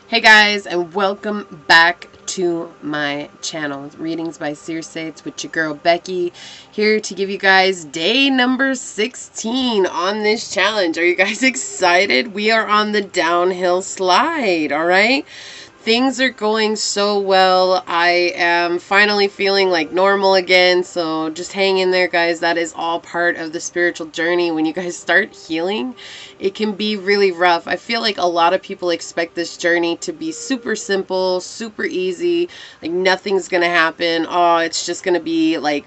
Hey guys, and welcome back to my channel. Readings by Circe. It's with your girl Becky, here to give you guys day number 16 on this challenge. Are you guys excited? We are on the downhill slide, all right? Things are going so well. I am finally feeling like normal again. So just hang in there, guys. That is all part of the spiritual journey. When you guys start healing, it can be really rough. I feel like a lot of people expect this journey to be super simple, super easy. Like nothing's going to happen. Oh, it's just going to be like,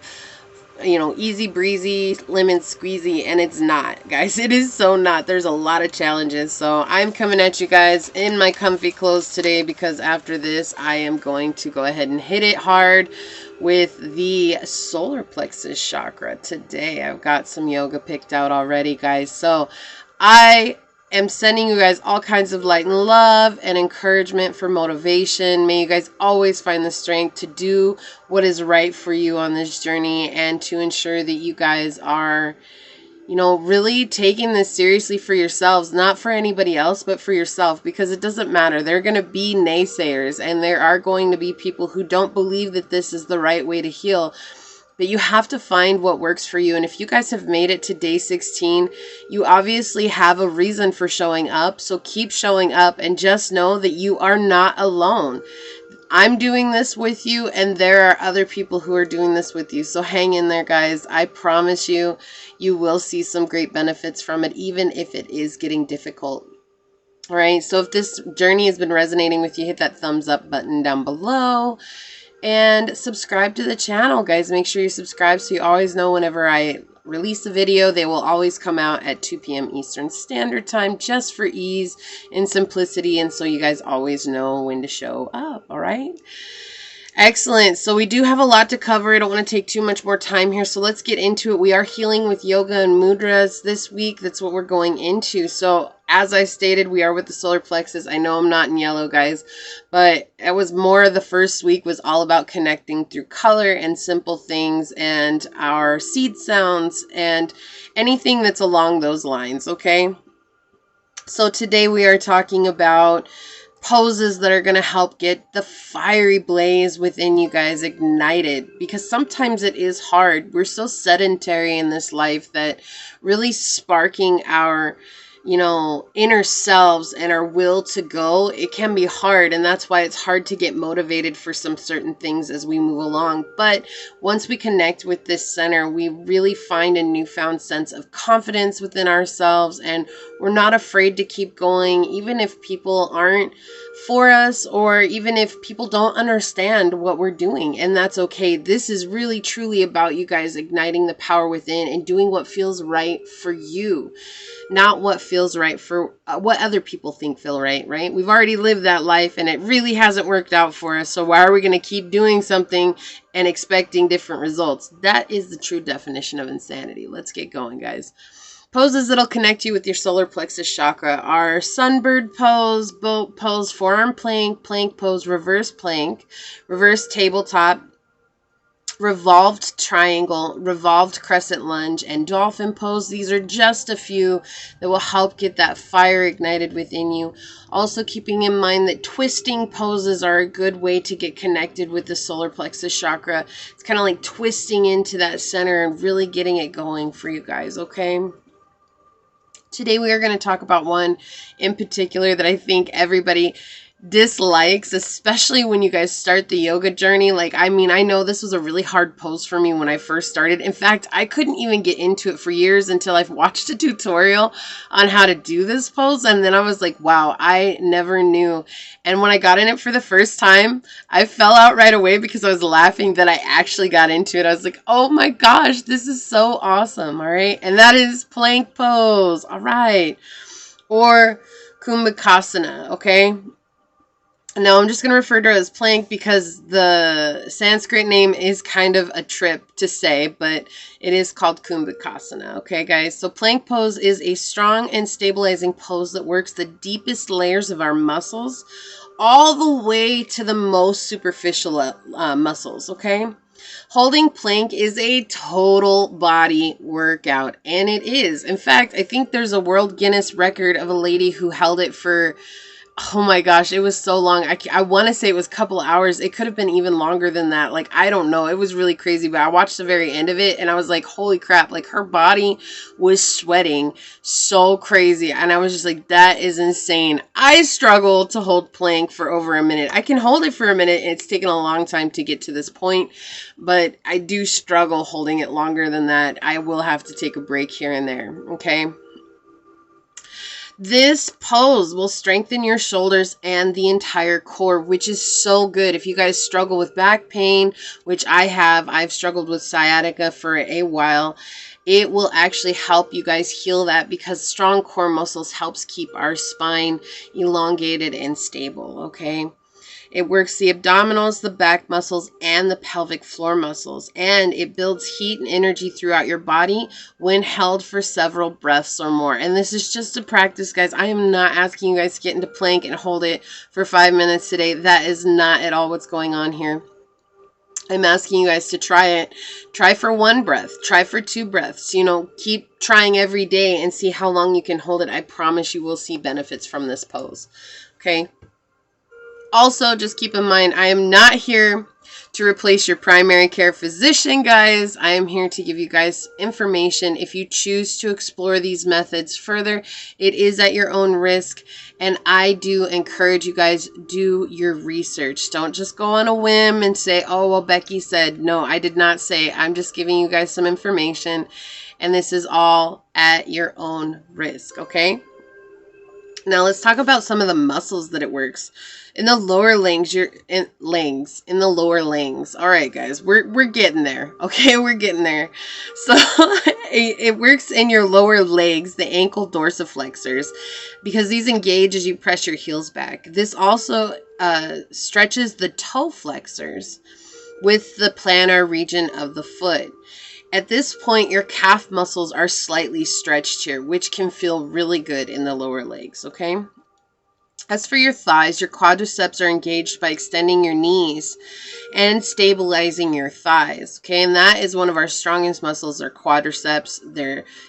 you know, easy breezy, lemon squeezy, and it's not, guys. It is so not. There's a lot of challenges. So I'm coming at you guys in my comfy clothes today because after this I am going to go ahead and hit it hard with the solar plexus chakra today. I've got some yoga picked out already, guys. So I am sending you guys all kinds of light and love and encouragement for motivation. May you guys always find the strength to do what is right for you on this journey and to ensure that you guys are, you know, really taking this seriously for yourselves, not for anybody else, but for yourself, because it doesn't matter. There are going to be naysayers and there are going to be people who don't believe that this is the right way to heal. But you have to find what works for you. And if you guys have made it to day 16, you obviously have a reason for showing up. So keep showing up and just know that you are not alone. I'm doing this with you and there are other people who are doing this with you. So hang in there, guys. I promise you, you will see some great benefits from it, even if it is getting difficult. All right. So if this journey has been resonating with you, hit that thumbs up button down below. And subscribe to the channel, guys. Make sure you subscribe so you always know whenever I release a video. They will always come out at 2 p.m. Eastern Standard Time, just for ease and simplicity, and so you guys always know when to show up, all right? Excellent. So we do have a lot to cover. I don't want to take too much more time here, so let's get into it. We are healing with yoga and mudras this week. That's what we're going into. So as I stated, we are with the solar plexus. I know I'm not in yellow, guys, but it was more, the first week was all about connecting through color and simple things and our seed sounds and anything that's along those lines, okay? So today we are talking about poses that are going to help get the fiery blaze within you guys ignited, because sometimes it is hard. We're so sedentary in this life that really sparking our, you know, inner selves and our will to go, it can be hard. And that's why it's hard to get motivated for some certain things as we move along. But once we connect with this center, we really find a newfound sense of confidence within ourselves. And we're not afraid to keep going, even if people aren't for us, or even if people don't understand what we're doing. And that's okay. This is really truly about you guys igniting the power within and doing what feels right for you, not what feels right for what other people think feel right, right? We've already lived that life and it really hasn't worked out for us. So why are we going to keep doing something and expecting different results? That is the true definition of insanity. Let's get going, guys. Poses that'll connect you with your solar plexus chakra are sunbird pose, boat pose, forearm plank, plank pose, reverse plank, reverse tabletop, revolved triangle, revolved crescent lunge, and dolphin pose. These are just a few that will help get that fire ignited within you. Also keeping in mind that twisting poses are a good way to get connected with the solar plexus chakra. It's kind of like twisting into that center and really getting it going for you guys, okay? Today we are going to talk about one in particular that I think everybody dislikes, especially when you guys start the yoga journey. Like, I mean, I know this was a really hard pose for me when I first started. In fact, I couldn't even get into it for years until I've watched a tutorial on how to do this pose. And then I was like, wow, I never knew. And when I got in it for the first time, I fell out right away because I was laughing that I actually got into it. I was like, oh my gosh, this is so awesome. All right. And that is plank pose. All right. Or kumbhakasana. Okay. Now, I'm just going to refer to it as plank because the Sanskrit name is kind of a trip to say, but it is called kumbhakasana. Okay, guys? So plank pose is a strong and stabilizing pose that works the deepest layers of our muscles all the way to the most superficial muscles, okay? Holding plank is a total body workout, and it is. In fact, I think there's a World Guinness record of a lady who held it for Oh my gosh, it was so long. I want to say it was a couple hours. It could have been even longer than that. Like, I don't know. It was really crazy, but I watched the very end of it and I was like, holy crap. Like, her body was sweating so crazy. And I was just like, that is insane. I struggle to hold plank for over a minute. I can hold it for a minute. And it's taken a long time to get to this point, but I do struggle holding it longer than that. I will have to take a break here and there. Okay. This pose will strengthen your shoulders and the entire core, which is so good. If you guys struggle with back pain, which I've struggled with sciatica for a while, it will actually help you guys heal that, because strong core muscles helps keep our spine elongated and stable, okay? It works the abdominals, the back muscles, and the pelvic floor muscles. And it builds heat and energy throughout your body when held for several breaths or more. And this is just a practice, guys. I am not asking you guys to get into plank and hold it for 5 minutes today. That is not at all what's going on here. I'm asking you guys to try it. Try for 1 breath. Try for 2 breaths. You know, keep trying every day and see how long you can hold it. I promise you will see benefits from this pose. Okay? Also, just keep in mind, I am not here to replace your primary care physician, guys. I am here to give you guys information. If you choose to explore these methods further, it is at your own risk. And I do encourage you guys, do your research. Don't just go on a whim and say, oh, well, Becky said. No, I did not say. I'm just giving you guys some information. And this is all at your own risk, okay? Now let's talk about some of the muscles that it works. In the lower legs, in the lower legs. All right, guys, we're getting there. Okay, we're getting there. So it works in your lower legs, the ankle dorsiflexors, because these engage as you press your heels back. This also stretches the toe flexors with the plantar region of the foot. At this point, your calf muscles are slightly stretched here, which can feel really good in the lower legs, okay? As for your thighs, your quadriceps are engaged by extending your knees and stabilizing your thighs, okay? And that is one of our strongest muscles, our quadriceps.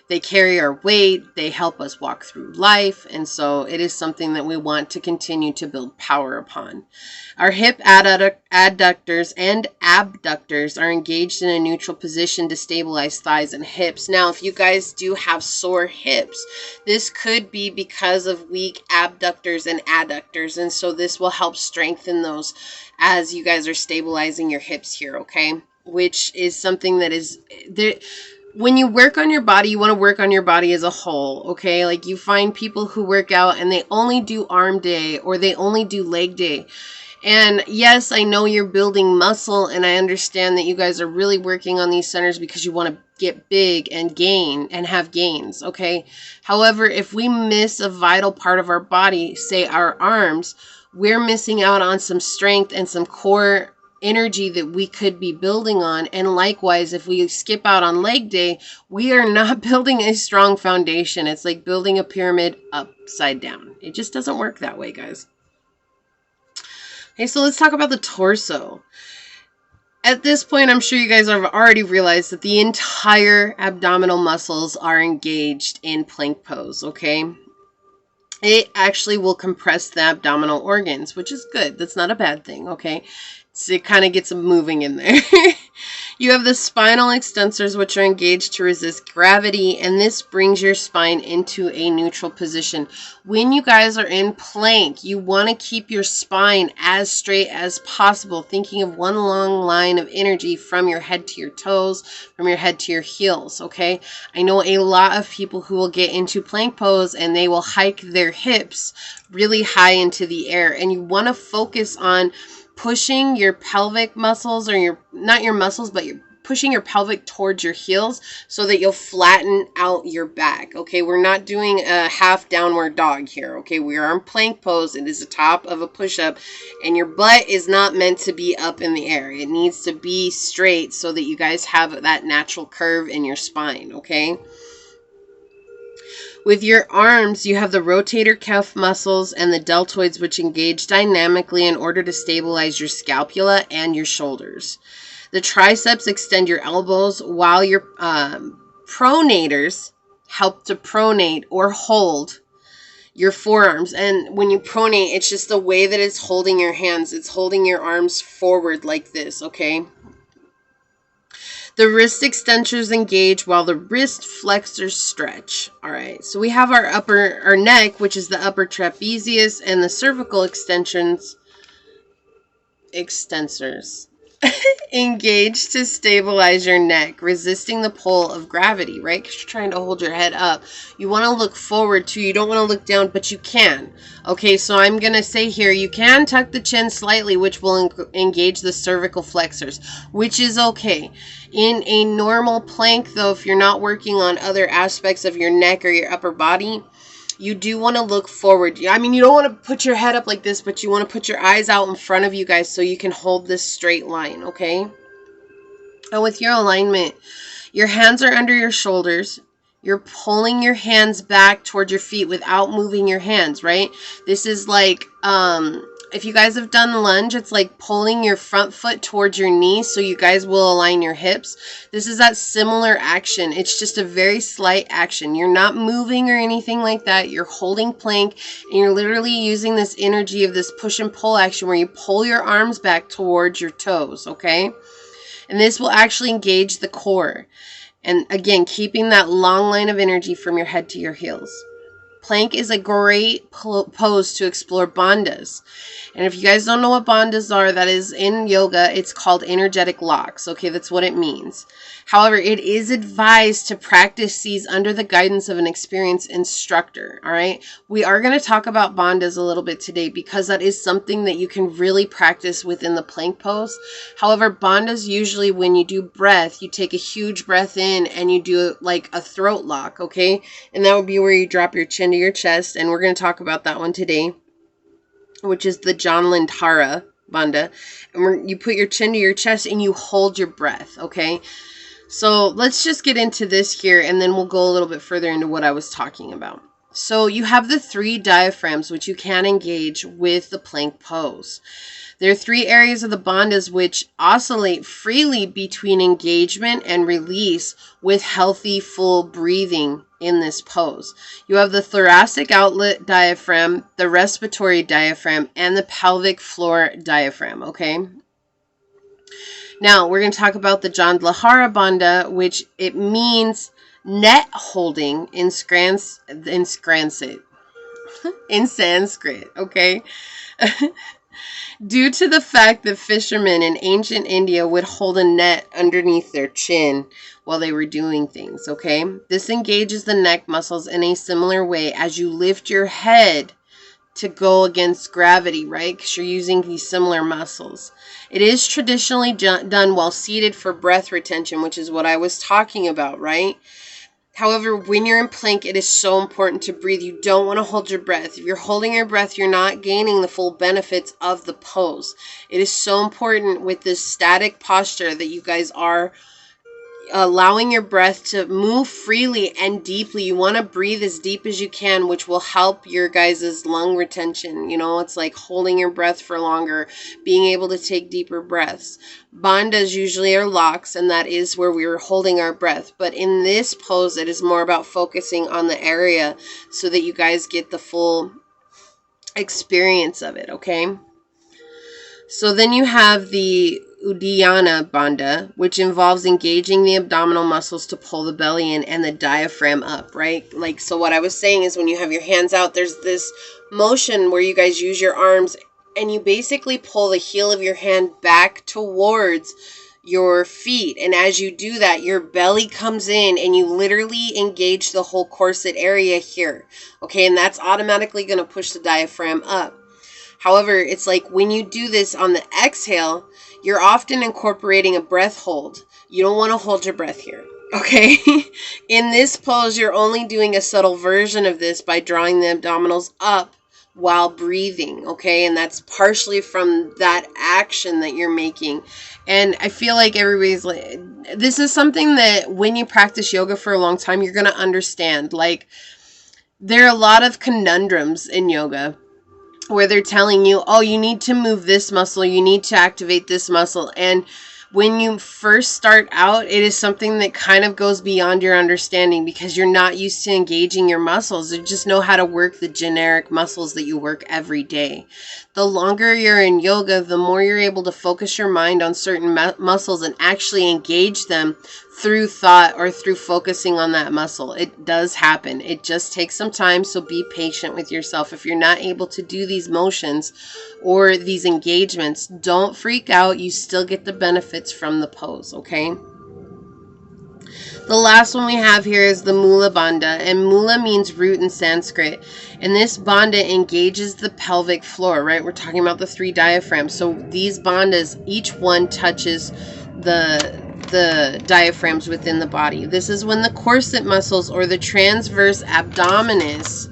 They carry our weight, they help us walk through life, and so it is something that we want to continue to build power upon. Our hip adductors and abductors are engaged in a neutral position to stabilize thighs and hips. Now, if you guys do have sore hips, this could be because of weak abductors and adductors, and so this will help strengthen those as you guys are stabilizing your hips here, okay? Which is something that is there. When you work on your body, you want to work on your body as a whole, okay? Like, you find people who work out and they only do arm day or they only do leg day. And yes, I know you're building muscle, and I understand that you guys are really working on these centers because you want to get big and gain and have gains, okay? However, if we miss a vital part of our body, say our arms, we're missing out on some strength and some core energy that we could be building on. And likewise, if we skip out on leg day, we are not building a strong foundation. It's like building a pyramid upside down. It just doesn't work that way, guys. Okay, so let's talk about the torso. At this point, I'm sure you guys have already realized that the entire abdominal muscles are engaged in plank pose, okay? It actually will compress the abdominal organs, which is good. That's not a bad thing, okay? So it kind of gets them moving in there. You have the spinal extensors, which are engaged to resist gravity, and this brings your spine into a neutral position. When you guys are in plank, you want to keep your spine as straight as possible, thinking of one long line of energy from your head to your toes, from your head to your heels, okay? I know a lot of people who will get into plank pose and they will hike their hips really high into the air, and you want to focus on pushing your pelvic muscles, or not your muscles, but you're pushing your pelvic towards your heels so that you'll flatten out your back, okay? We're not doing a half downward dog here, okay? We are in plank pose. It is the top of a push-up, and your butt is not meant to be up in the air. It needs to be straight so that you guys have that natural curve in your spine, okay? With your arms, you have the rotator cuff muscles and the deltoids, which engage dynamically in order to stabilize your scapula and your shoulders. The triceps extend your elbows, while your pronators help to pronate or hold your forearms. And when you pronate, it's just the way that it's holding your hands. It's holding your arms forward like this, okay? The wrist extensors engage while the wrist flexors stretch. All right, so we have our neck, which is the upper trapezius, and the cervical extensors engage to stabilize your neck, resisting the pull of gravity, right? Because you're trying to hold your head up. You want to look forward too. You don't want to look down, but you can. Okay, so I'm going to say here, you can tuck the chin slightly, which will engage the cervical flexors, which is okay. In a normal plank, though, if you're not working on other aspects of your neck or your upper body, you do want to look forward. I mean, you don't want to put your head up like this, but you want to put your eyes out in front of you guys so you can hold this straight line, okay? And with your alignment, your hands are under your shoulders. You're pulling your hands back towards your feet without moving your hands, right? This is like, if you guys have done lunge, it's like pulling your front foot towards your knee so you guys will align your hips. This is that similar action. It's just a very slight action. You're not moving or anything like that. You're holding plank and you're literally using this energy of this push and pull action where you pull your arms back towards your toes, okay? And this will actually engage the core. And again, keeping that long line of energy from your head to your heels. Plank is a great pose to explore bandhas. And if you guys don't know what bandhas are, that is in yoga, it's called energetic locks. Okay, that's what it means. However, it is advised to practice these under the guidance of an experienced instructor. All right, we are going to talk about bandhas a little bit today because that is something that you can really practice within the plank pose. However, bandhas, usually when you do breath, you take a huge breath in and you do like a throat lock, okay? And that would be where you drop your chin to your chest, and we're going to talk about that one today, which is the Janlandhara bandha. And you put your chin to your chest and you hold your breath, okay? So let's just get into this here, and then we'll go a little bit further into what I was talking about. So you have the 3 diaphragms, which you can engage with the plank pose. There are 3 areas of the bandhas which oscillate freely between engagement and release with healthy, full breathing in this pose. You have the thoracic outlet diaphragm, the respiratory diaphragm, and the pelvic floor diaphragm, okay? Now, we're going to talk about the Janlandhara bandha, which it means net holding in Sanskrit, okay? Due to the fact that fishermen in ancient India would hold a net underneath their chin while they were doing things, okay? This engages the neck muscles in a similar way as you lift your head to go against gravity, right? Because you're using these similar muscles. It is traditionally done while seated for breath retention, which is what I was talking about, right? However, when you're in plank, it is so important to breathe. You don't want to hold your breath. If you're holding your breath, you're not gaining the full benefits of the pose. It is so important with this static posture that you guys are allowing your breath to move freely and deeply. You want to breathe as deep as you can, which will help your guys' lung retention. You know, it's like holding your breath for longer, being able to take deeper breaths. Bandhas usually are locks, and that is where we're holding our breath. But in this pose, it is more about focusing on the area so that you guys get the full experience of it, okay? So then you have the Uddiyana bandha, which involves engaging the abdominal muscles to pull the belly in and the diaphragm up, right? Like, so what I was saying is when you have your hands out, there's this motion where you guys use your arms and you basically pull the heel of your hand back towards your feet. And as you do that, your belly comes in and you literally engage the whole corset area here. Okay, and that's automatically going to push the diaphragm up. However, it's like when you do this on the exhale, you're often incorporating a breath hold. You don't want to hold your breath here, okay? In this pose, you're only doing a subtle version of this by drawing the abdominals up while breathing, okay? And that's partially from that action that you're making. And I feel like everybody's like, this is something that when you practice yoga for a long time, you're going to understand. Like, there are a lot of conundrums in yoga where they're telling you, oh, you need to move this muscle, you need to activate this muscle. And when you first start out, it is something that kind of goes beyond your understanding because you're not used to engaging your muscles. You just know how to work the generic muscles that you work every day. The longer you're in yoga, the more you're able to focus your mind on certain muscles and actually engage them through thought or through focusing on that muscle. It does happen. It just takes some time, so be patient with yourself. If you're not able to do these motions or these engagements, don't freak out. You still get the benefits from the pose, okay? The last one we have here is the Mulabanda, and Mula means root in Sanskrit. And this bandha engages the pelvic floor, right? We're talking about the 3 diaphragms. So these bandhas, each one touches the diaphragms within the body. This is when the corset muscles or the transverse abdominis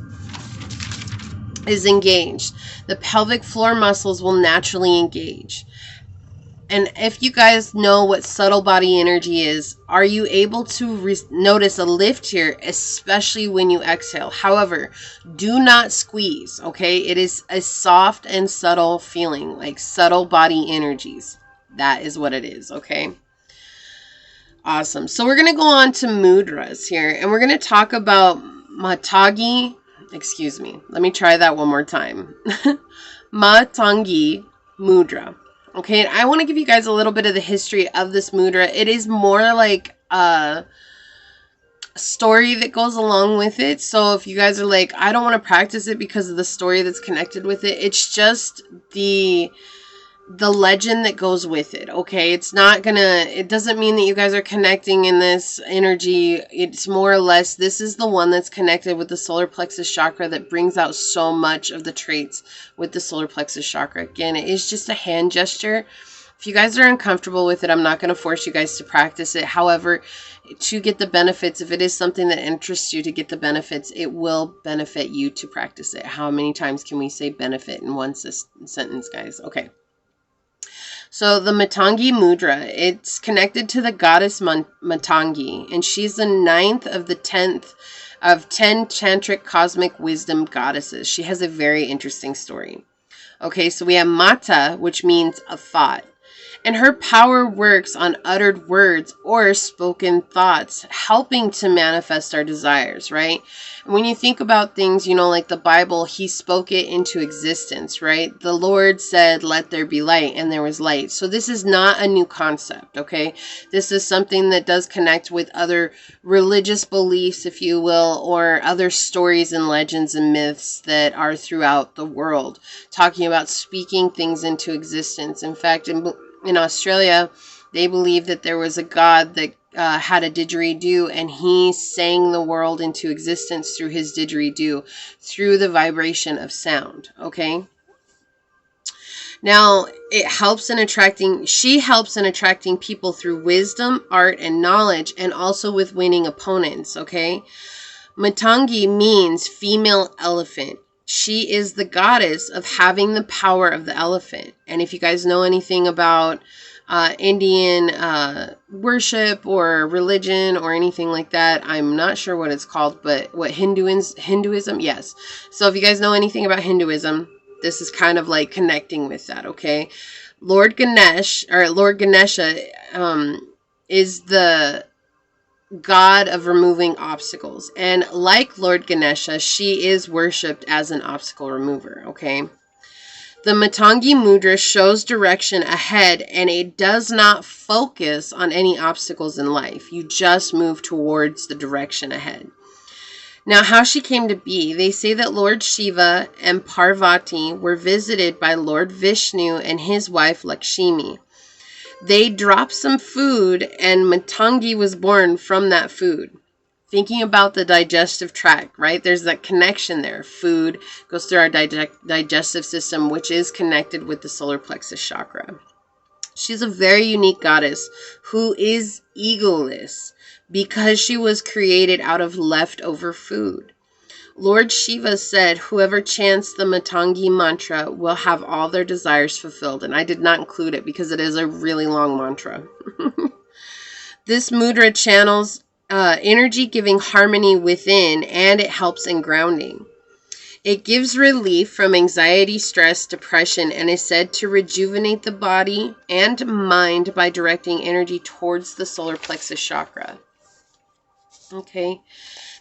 is engaged. The pelvic floor muscles will naturally engage. And if you guys know what subtle body energy is, are you able to notice a lift here, especially when you exhale? However, do not squeeze, okay? It is a soft and subtle feeling, like subtle body energies. That is what it is, okay? Awesome. So we're going to go on to mudras here, and we're going to talk about Matangi. Excuse me. Let me try that one more time. Matangi Mudra. Okay, and I want to give you guys a little bit of the history of this mudra. It is more like a story that goes along with it. So if you guys are like, I don't want to practice it because of the story that's connected with it, it's just the legend that goes with it, okay? It's not gonna, it doesn't mean that you guys are connecting in this energy. It's more or less, this is the one that's connected with the solar plexus chakra that brings out so much of the traits with the solar plexus chakra. Again, it is just a hand gesture. If you guys are uncomfortable with it, I'm not going to force you guys to practice it. However, to get the benefits, if it is something that interests you to get the benefits, it will benefit you to practice it. How many times can we say benefit in one sentence, guys? Okay. So the Matangi Mudra, it's connected to the goddess Matangi, and she's the 9th of the 10th of 10 tantric cosmic wisdom goddesses. She has a very interesting story. Okay, so we have Mata, which means a thought. And her power works on uttered words or spoken thoughts, helping to manifest our desires, right? And when you think about things, you know, like the Bible, he spoke it into existence, right? The Lord said, let there be light, and there was light. So this is not a new concept, okay? This is something that does connect with other religious beliefs, if you will, or other stories and legends and myths that are throughout the world, talking about speaking things into existence. In fact, in Australia, they believe that there was a god that had a didgeridoo, and he sang the world into existence through his didgeridoo, through the vibration of sound, okay? Now, she helps in attracting people through wisdom, art, and knowledge, and also with winning opponents, okay? Matangi means female elephant. She is the goddess of having the power of the elephant. And if you guys know anything about Indian worship or religion or anything like that, I'm not sure what it's called, but what Hinduism, yes. So if you guys know anything about Hinduism, this is kind of like connecting with that, okay? Lord Ganesha is the god of removing obstacles, and like Lord Ganesha, she is worshipped as an obstacle remover, okay? The Matangi Mudra shows direction ahead, and it does not focus on any obstacles in life. You just move towards the direction ahead. Now, how she came to be, they say that Lord Shiva and Parvati were visited by Lord Vishnu and his wife Lakshmi. They dropped some food, and Matangi was born from that food. Thinking about the digestive tract, right? There's that connection there. Food goes through our digestive system, which is connected with the solar plexus chakra. She's a very unique goddess who is egoless because she was created out of leftover food. Lord Shiva said, whoever chants the Matangi mantra will have all their desires fulfilled. And I did not include it because it is a really long mantra. This mudra channels energy, giving harmony within, and it helps in grounding. It gives relief from anxiety, stress, depression, and is said to rejuvenate the body and mind by directing energy towards the solar plexus chakra. Okay.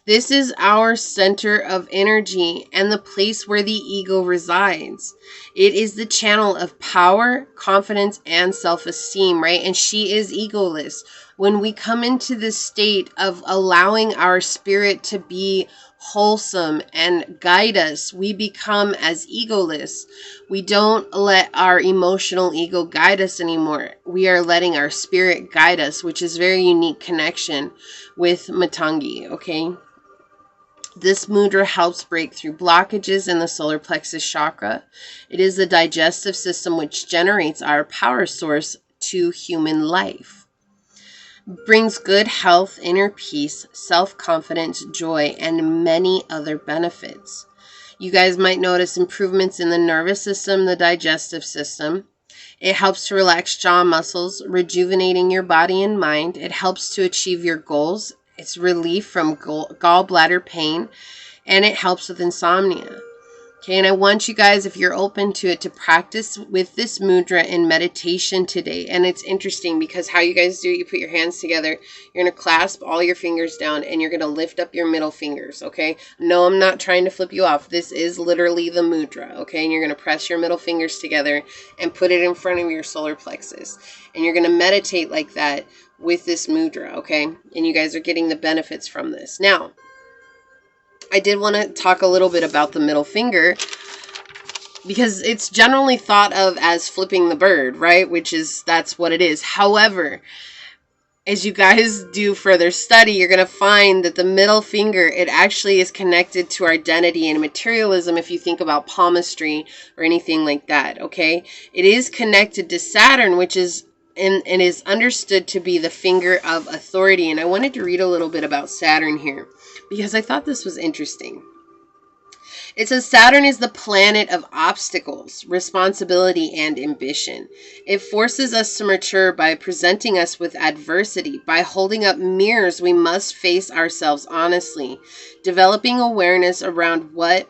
This is our center of energy and the place where the ego resides. It is the channel of power, confidence, and self-esteem, right? And she is egoless. When we come into this state of allowing our spirit to be wholesome and guide us, we become as egoless. We don't let our emotional ego guide us anymore. We are letting our spirit guide us, which is very unique connection with Matangi, okay? This mudra helps break through blockages in the solar plexus chakra. It is the digestive system which generates our power source to human life. Brings good health, inner peace, self-confidence, joy, and many other benefits. You guys might notice improvements in the nervous system, the digestive system. It helps to relax jaw muscles, rejuvenating your body and mind. It helps to achieve your goals. It's relief from gallbladder pain, and it helps with insomnia. Okay, and I want you guys, if you're open to it, to practice with this mudra in meditation today. And it's interesting because how you guys do it, you put your hands together, you're going to clasp all your fingers down, and you're going to lift up your middle fingers, okay? No, I'm not trying to flip you off. This is literally the mudra, okay? And you're going to press your middle fingers together and put it in front of your solar plexus. And you're going to meditate like that with this mudra, okay? And you guys are getting the benefits from this. Now, I did want to talk a little bit about the middle finger because it's generally thought of as flipping the bird, right? That's what it is. However, as you guys do further study, you're going to find that the middle finger, it actually is connected to our identity and materialism if you think about palmistry or anything like that, okay? It is connected to Saturn, which is and is understood to be the finger of authority. And I wanted to read a little bit about Saturn here because I thought this was interesting. It says Saturn is the planet of obstacles, responsibility, and ambition. It forces us to mature by presenting us with adversity. By holding up mirrors, we must face ourselves honestly, developing awareness around what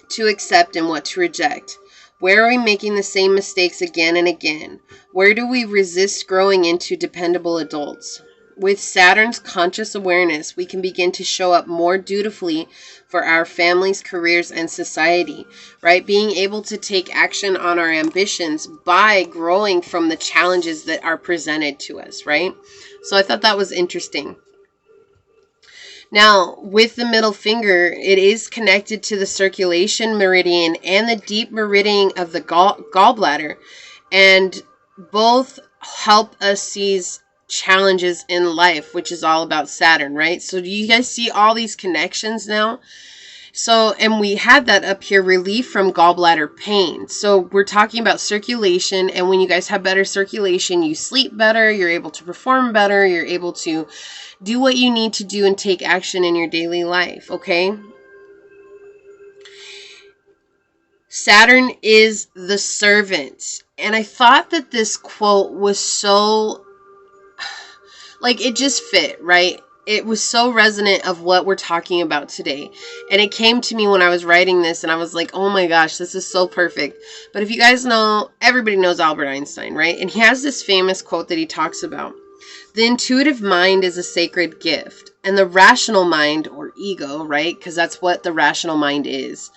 to accept and what to reject. Where are we making the same mistakes again and again? Where do we resist growing into dependable adults? With Saturn's conscious awareness, we can begin to show up more dutifully for our families, careers, and society, right? Being able to take action on our ambitions by growing from the challenges that are presented to us, right? So I thought that was interesting. Now, with the middle finger, it is connected to the circulation meridian and the deep meridian of the gallbladder, and both help us seize challenges in life, which is all about Saturn, right? So do you guys see all these connections now? So, and we had that up here, relief from gallbladder pain. So we're talking about circulation, and when you guys have better circulation, you sleep better, you're able to perform better, you're able to do what you need to do and take action in your daily life, okay? Saturn is the servant. And I thought that this quote was so, like, it just fit, right? It was so resonant of what we're talking about today. And it came to me when I was writing this, and I was like, oh my gosh, this is so perfect. But if you guys know, everybody knows Albert Einstein, right? And he has this famous quote that he talks about. The intuitive mind is a sacred gift, and the rational mind, or ego, right, because that's what the rational mind is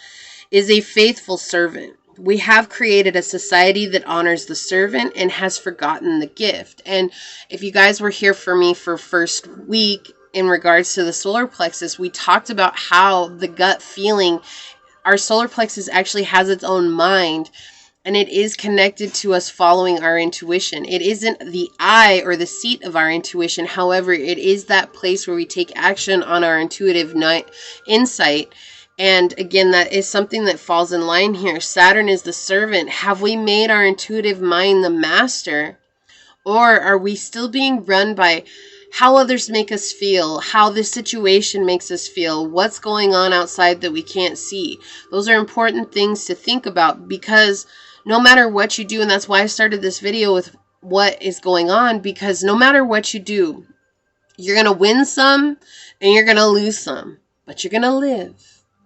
a faithful servant. We have created a society that honors the servant and has forgotten the gift. And if you guys were here for me for first week in regards to the solar plexus, we talked about how the gut feeling, our solar plexus actually has its own mind, and it is connected to us following our intuition. It isn't the eye or the seat of our intuition. However, it is that place where we take action on our intuitive insight. And again, that is something that falls in line here. Saturn is the servant. Have we made our intuitive mind the master? Or are we still being run by how others make us feel, how this situation makes us feel, what's going on outside that we can't see? Those are important things to think about, because no matter what you do, and that's why I started this video with what is going on, because no matter what you do, you're going to win some and you're going to lose some, but you're going to live.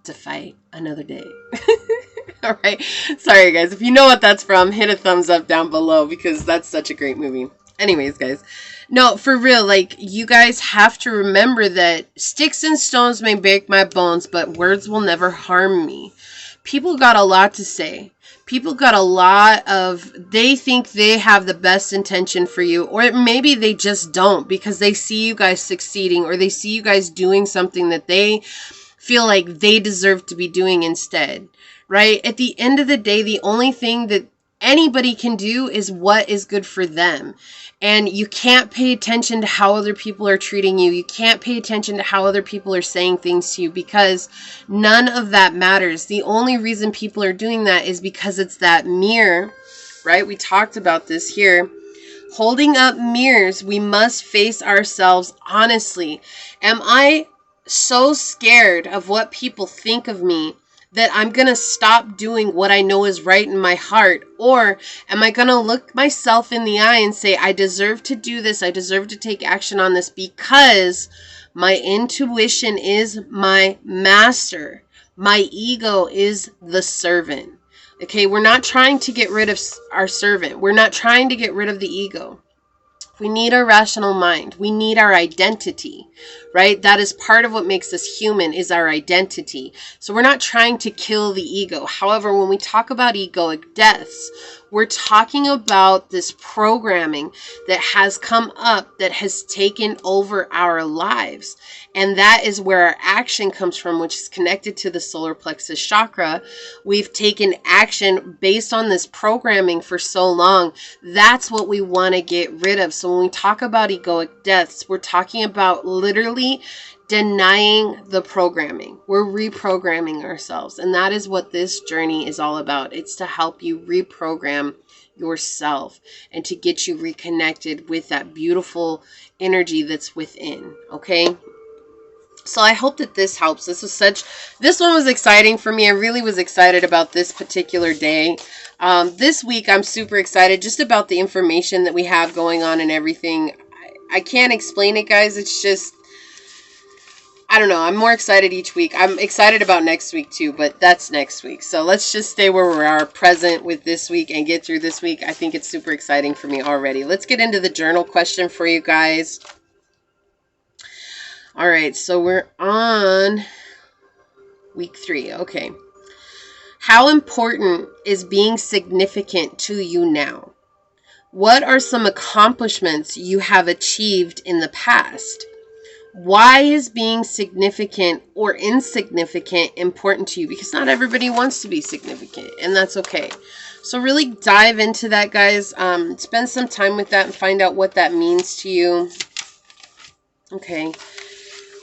to fight another day. All right. Sorry, guys. If you know what that's from, hit a thumbs up down below because that's such a great movie. Anyways, guys. No, for real. Like, you guys have to remember that sticks and stones may break my bones, but words will never harm me. People got a lot to say. People got a lot of, they think they have the best intention for you, or maybe they just don't because they see you guys succeeding, or they see you guys doing something that they feel like they deserve to be doing instead, right? At the end of the day, the only thing that anybody can do is what is good for them. And you can't pay attention to how other people are treating you. You can't pay attention to how other people are saying things to you because none of that matters. The only reason people are doing that is because it's that mirror, right? We talked about this here. Holding up mirrors, we must face ourselves honestly. Am I so scared of what people think of me that I'm going to stop doing what I know is right in my heart? Or am I going to look myself in the eye and say, I deserve to do this. I deserve to take action on this because my intuition is my master. My ego is the servant. Okay, we're not trying to get rid of our servant. We're not trying to get rid of the ego. We need our rational mind. We need our identity, right? That is part of what makes us human, is our identity. So we're not trying to kill the ego. However, when we talk about egoic deaths, we're talking about this programming that has come up, that has taken over our lives. And that is where our action comes from, which is connected to the solar plexus chakra. We've taken action based on this programming for so long. That's what we want to get rid of. So when we talk about egoic deaths, we're talking about literally denying the programming. We're reprogramming ourselves. And that is what this journey is all about. It's to help you reprogram yourself and to get you reconnected with that beautiful energy that's within. Okay. So I hope that this helps. This one was exciting for me. I really was excited about this particular day. This week, I'm super excited just about the information that we have going on and everything. I can't explain it, guys. It's just, I don't know. I'm more excited each week. I'm excited about next week too, but that's next week. So let's just stay where we are, present with this week and get through this week. I think it's super exciting for me already. Let's get into the journal question for you guys. All right, so we're on week 3. Okay. How important is being significant to you now? What are some accomplishments you have achieved in the past? Why is being significant or insignificant important to you? Because not everybody wants to be significant, and that's okay. So really dive into that, guys. Spend some time with that and find out what that means to you. Okay.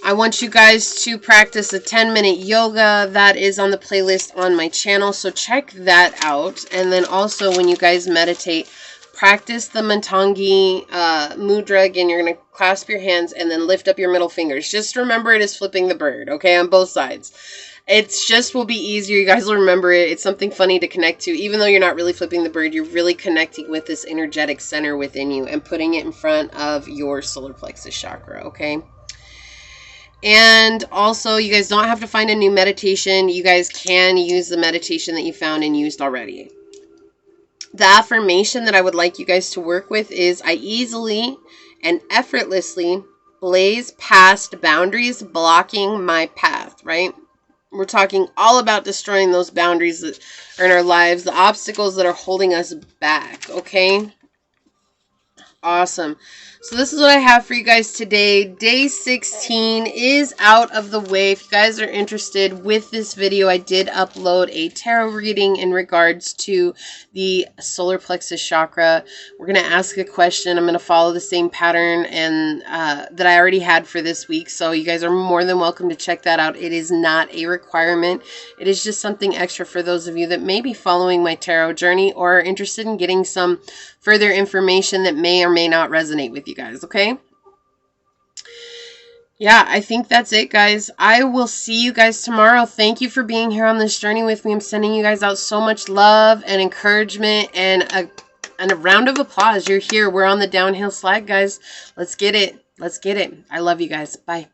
I want you guys to practice a 10-minute yoga that is on the playlist on my channel. So check that out. And then also when you guys meditate, practice the Matangi Mudra. Again, you're going to clasp your hands and then lift up your middle fingers. Just remember it is flipping the bird, okay, on both sides. It's just will be easier. You guys will remember it. It's something funny to connect to. Even though you're not really flipping the bird, you're really connecting with this energetic center within you and putting it in front of your solar plexus chakra, okay? And also, you guys don't have to find a new meditation. You guys can use the meditation that you found and used already. The affirmation that I would like you guys to work with is, I easily and effortlessly blaze past boundaries blocking my path, right? We're talking all about destroying those boundaries that are in our lives, the obstacles that are holding us back, okay? Awesome. So this is what I have for you guys today. Day 16 is out of the way. If you guys are interested with this video, I did upload a tarot reading in regards to the solar plexus chakra. We're going to ask a question. I'm going to follow the same pattern and that I already had for this week. So you guys are more than welcome to check that out. It is not a requirement. It is just something extra for those of you that may be following my tarot journey or are interested in getting some further information that may or may not resonate with you guys, okay? Yeah, I think that's it, guys. I will see you guys tomorrow. Thank you for being here on this journey with me. I'm sending you guys out so much love and encouragement and a round of applause. You're here. We're on the downhill slide, guys. Let's get it. Let's get it. I love you guys. Bye.